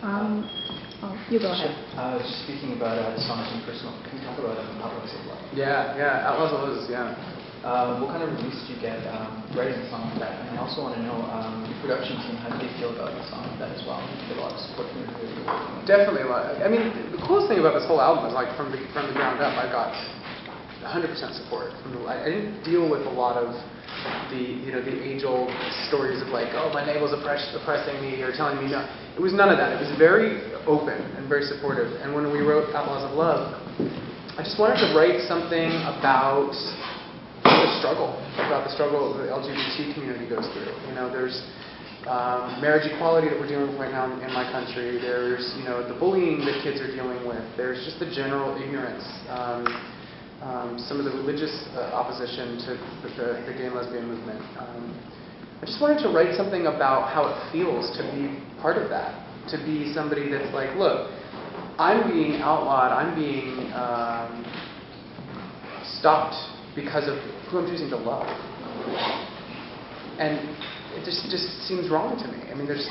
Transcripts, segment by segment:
You go ahead. Just speaking about the songs and personal, can you talk about Outlaws of Love? Yeah, Outlaws of Love, yeah. What kind of release did you get writing a song like that? And I also want to know your production team, how do they feel about the song like that as well? Did a lot of support from your crew? Definitely a lot. I mean, the coolest thing about this whole album is like from the ground up, I got 100% support. I didn't deal with a lot of the age-old stories of like, oh, my neighbor's oppressing me or telling me no. It was none of that. It was very open and very supportive. And when we wrote Outlaws of Love, I just wanted to write something about the struggle the LGBT community goes through. You know, there's marriage equality that we're dealing with right now in my country. There's the bullying that kids are dealing with. There's just the general ignorance. Some of the religious opposition to the gay and lesbian movement. I just wanted to write something about how it feels to be part of that, to be somebody that's like, look, I'm being outlawed, I'm being stopped because of who I'm choosing to love. And it just seems wrong to me. I mean, it's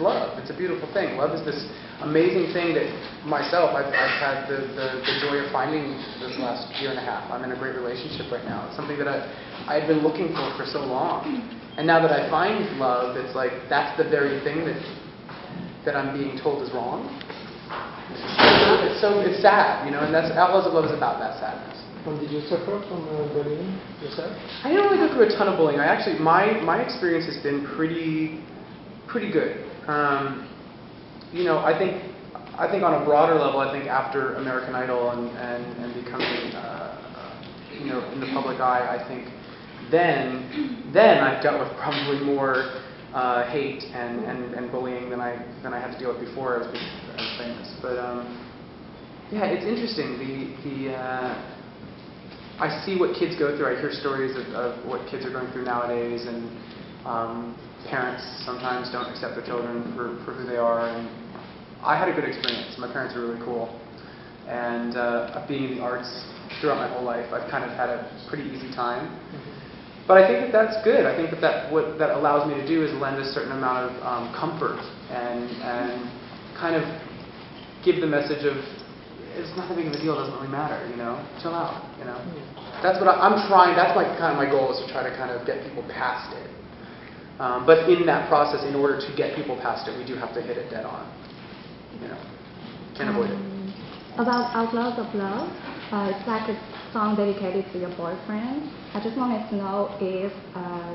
love. It's a beautiful thing. Love is this amazing thing that myself, I've had the joy of finding this last year and a half. I'm in a great relationship right now. It's something that I had been looking for so long. And now that I find love, it's like that's the very thing that I'm being told is wrong. It's sad, and that's Outlaws of Love is about that sadness. And did you suffer from bullying yourself? I didn't really go through a ton of bullying. My experience has been pretty good. I think on a broader level, I think after American Idol and becoming in the public eye, I think then I've dealt with probably more hate and bullying than I had to deal with before I was famous. But yeah, it's interesting. I see what kids go through. I hear stories of what kids are going through nowadays, and parents sometimes don't accept their children for who they are. And I had a good experience. My parents are really cool. And being in the arts throughout my whole life, I've kind of had a pretty easy time. But I think that's good. I think what that allows me to do is lend a certain amount of comfort and kind of give the message of it's not that big of a deal. It doesn't really matter. Chill out. That's what I'm trying. That's kind of my goal is to try to kind of get people past it. But in that process, in order to get people past it, we do have to hit it dead on. Can't avoid it. About Outlaws of Love, it's like a song dedicated to your boyfriend. I just wanted to know if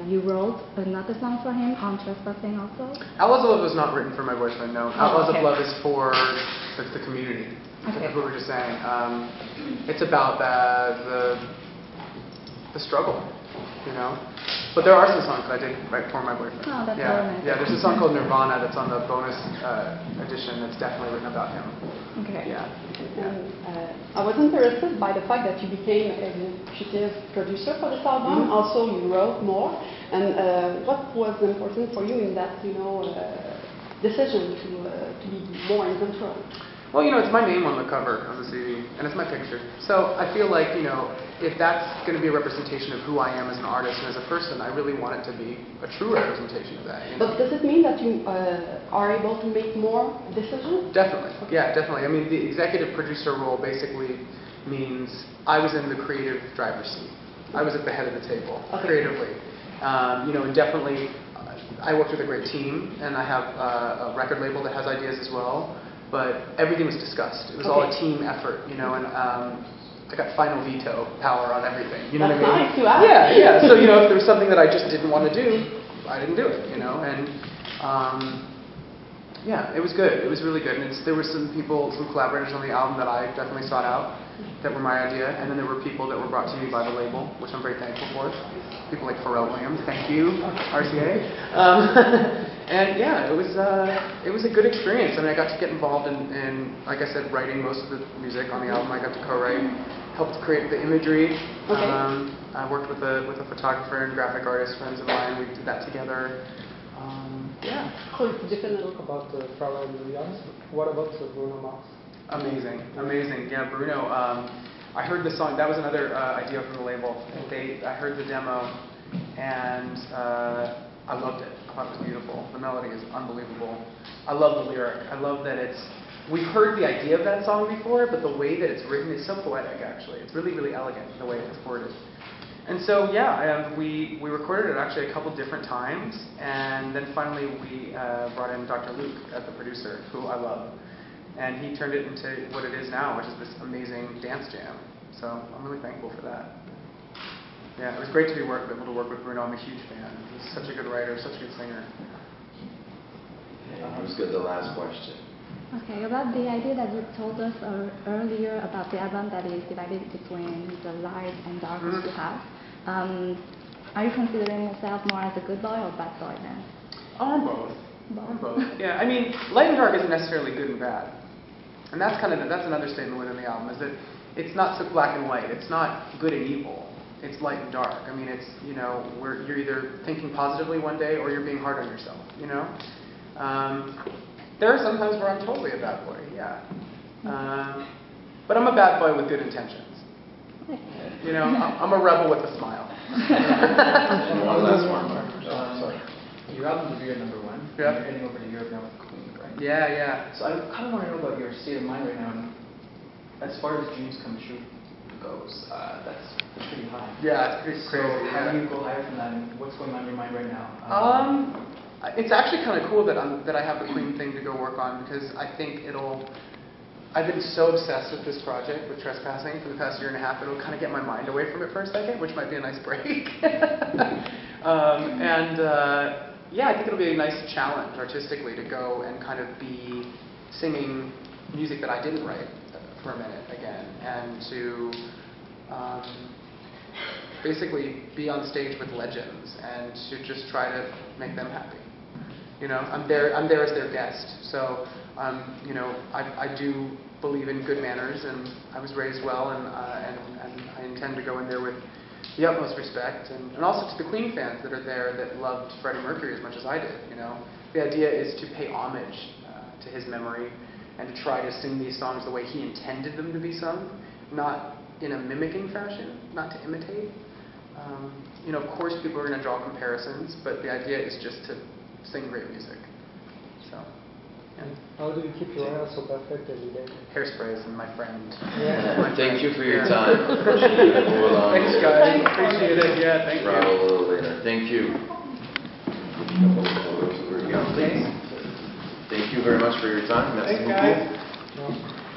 you wrote another song for him on Trespassing also? Outlaws of Love was not written for my boyfriend, no. Outlaws of Love is for the community. Okay. That's what we were just saying. It's about the struggle, But there are some songs that I did write for my boyfriend. Oh, that's yeah. really nice. Yeah, there's a song called Nirvana that's on the bonus edition that's definitely written about him. Okay. Yeah. I was interested by the fact that you became an executive producer for this album. Also, you wrote more. And what was important for you in that, decision to be more in control? Well, it's my name on the cover of the CD, and it's my picture. So I feel like, if that's going to be a representation of who I am as an artist and as a person, I really want it to be a true representation of that. But does it mean that you are able to make more decisions? Definitely. Okay. Yeah, definitely. I mean, the executive producer role basically means I was in the creative driver's seat. I was at the head of the table, creatively. And definitely, I worked with a great team, and I have a record label that has ideas as well. But everything was discussed. It was all a team effort, and I got final veto power on everything. You know what I mean? Nice to have. Yeah. So if there was something that I just didn't want to do, I didn't do it. And yeah, it was good. It was really good. And there were some collaborators on the album that I definitely sought out that were my idea, and then there were people that were brought to me by the label, which I'm very thankful for. People like Pharrell Williams, thank you, RCA. And yeah, it was a good experience. I mean, I got to get involved in, like I said, writing most of the music on the album. I got to co-write, helped create the imagery. Okay. I worked with a photographer and graphic artist, friends of mine. We did that together. Yeah. So it's different. Talk about Pharrell Williams. What about Bruno Mars? Amazing. Yeah, Bruno. I heard the song. That was another idea from the label. I heard the demo, and I loved it. thought it was beautiful. The melody is unbelievable. I love the lyric. I love that we've heard the idea of that song before, but the way that it's written is so poetic, actually. It's really, really elegant, the way it's worded. And so, yeah, we recorded it actually a couple different times, and then finally we brought in Dr. Luke as the producer, who I love. And he turned it into what it is now, which is this amazing dance jam. So I'm really thankful for that. Yeah, it was great to be able to work with Bruno. I'm a huge fan. He's such a good writer, such a good singer. Who's got the last question? Okay, about the idea that you told us earlier about the album that is divided between the light and darkness you have. Are you considering yourself more as a good boy or bad boy then? I'm both. I'm both. Yeah, I mean, light and dark isn't necessarily good and bad. And that's another statement within the album, is that it's not so black and white. It's not good and evil. It's light and dark. I mean, it's, you're either thinking positively one day or you're being hard on yourself, There are some times where I'm totally a bad boy, yeah. But I'm a bad boy with good intentions. I'm a rebel with a smile. One last one. Sorry. Your album is your number one. Yeah. You're heading over to Europe now with Queen, right? Yeah. So I kind of want to know about your state of mind right now. And as far as dreams come true goes, that's pretty high. Yeah, it's pretty crazy. So how do you go higher from that, and what's going on in your mind right now? It's actually kind of cool that I have the Queen thing to go work on, because I think I've been so obsessed with this project, with Trespassing, for the past year and a half, it'll kind of get my mind away from it for a second, which might be a nice break. Yeah, I think it'll be a nice challenge artistically to go and kind of be singing music that I didn't write for a minute again, and to basically be on stage with legends and to just try to make them happy. I'm there as their guest, so I do believe in good manners, and I was raised well, and I intend to go in there with the utmost respect, and also to the Queen fans that are there that loved Freddie Mercury as much as I did. The idea is to pay homage to his memory and to try to sing these songs the way he intended them to be sung, not in a mimicking fashion, not to imitate. Of course, people are going to draw comparisons, but the idea is just to sing great music. So, yeah. How do you keep your hair so perfect every day? Hairspray is my friend. Yeah. Thank you for your time. We'll, Thanks, guys. Appreciate it. Yeah, thank you. travel a little later. Thank you. Thank you very much for your time. Merci Thanks, guys. beaucoup. No.